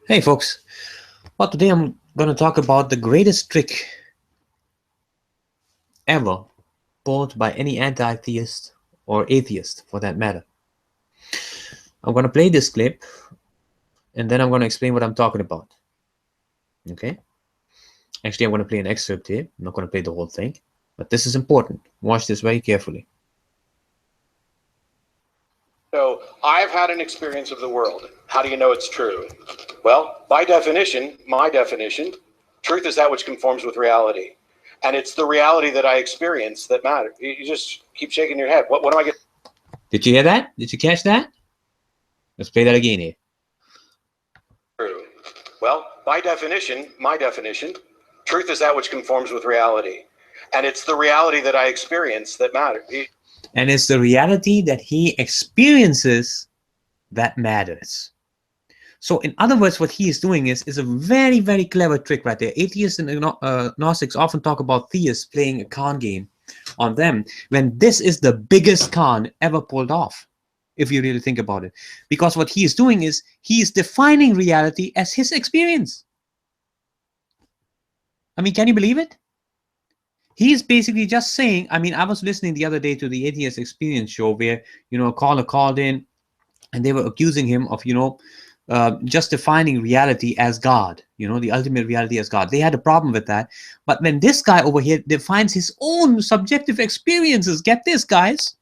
Hey folks, well today I'm going to talk about the greatest trick ever pulled by any anti-theist or atheist for that matter. I'm going to play this clip and then I'm going to explain what I'm talking about. Okay? Actually, I'm going to play an excerpt here. I'm not going to play the whole thing, but this is important. Watch this very carefully. So, I've had an experience of the world. How do you know it's true? Well, by definition, my definition, truth is that which conforms with reality. And it's the reality that I experience that matters. You just keep shaking your head. What do I get? Did you hear that? Did you catch that? Let's play that again here. True. Well, by definition, my definition, truth is that which conforms with reality. And it's the reality that I experience that matters. And it's the reality that he experiences that matters. So in other words, what he is doing is a very, very clever trick right there. Atheists and Gnostics often talk about theists playing a con game on them, when this is the biggest con ever pulled off, if you really think about it. Because what he is doing is he is defining reality as his experience. I mean, can you believe it? He's basically just saying, I mean, I was listening the other day to the Atheist Experience show where, a caller called in and they were accusing him of, just defining reality as God, the ultimate reality as God. They had a problem with that. But when this guy over here defines his own subjective experiences, get this, guys,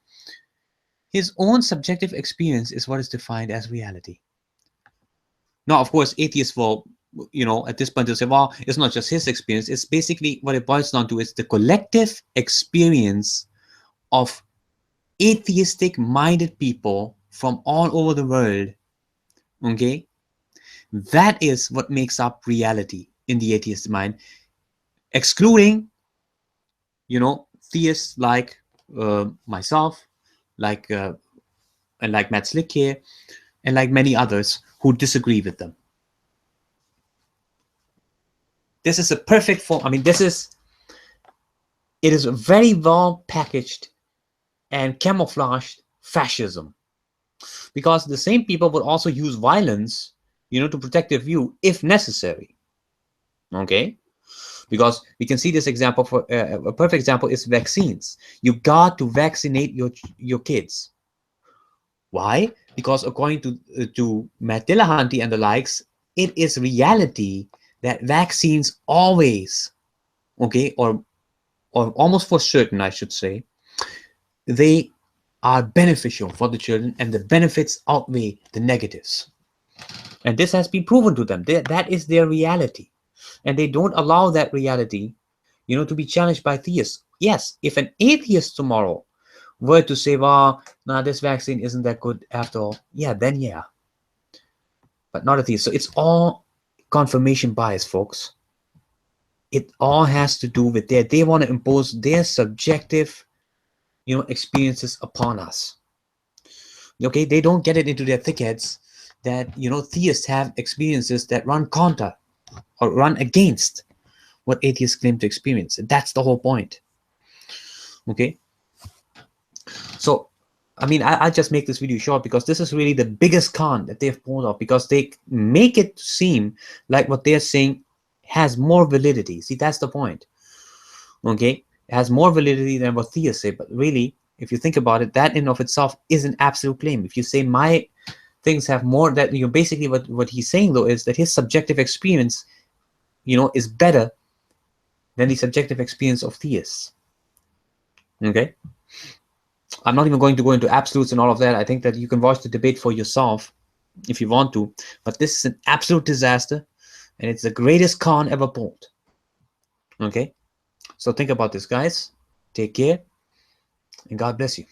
his own subjective experience is what is defined as reality. Now, of course, atheists will, at this point, they'll say, well, it's not just his experience. It's basically what it boils down to is the collective experience of atheistic minded people from all over the world. Okay, that is what makes up reality in the atheist mind, excluding theists like myself, like and like Matt Slick here, and like many others who disagree with them. This is a perfect form. I mean, it is a very well packaged and camouflaged fascism, because the same people would also use violence to protect their view if necessary. Okay, because we can see this example for a perfect example is vaccines. You got to vaccinate your kids. Why? Because according to Matt Dillahunty and the likes, it is reality that vaccines always, okay, or almost for certain, I should say, they are beneficial for the children, and the benefits outweigh the negatives. And this has been proven to them. That is their reality. And they don't allow that reality, to be challenged by theists. Yes, if an atheist tomorrow were to say, well, nah, this vaccine isn't that good after all, then yeah. But not a theist. So it's all confirmation bias, folks. It all has to do with they want to impose their subjective, experiences upon us. Okay, they don't get it into their thick heads that, theists have experiences that run counter or run against what atheists claim to experience. And that's the whole point. Okay, so I mean, I just make this video short because this is really the biggest con that they've pulled off, because they make it seem like what they're saying has more validity. See, that's the point. Okay, it has more validity than what theists say, but really, if you think about it, that in of itself is an absolute claim. If you say my things have more, that basically what he's saying though is that his subjective experience, is better than the subjective experience of theists. Okay, I'm not even going to go into absolutes and all of that. I think that you can watch the debate for yourself if you want to, but this is an absolute disaster, and it's the greatest con ever pulled. Okay, so think about this, guys. Take care, and God bless you.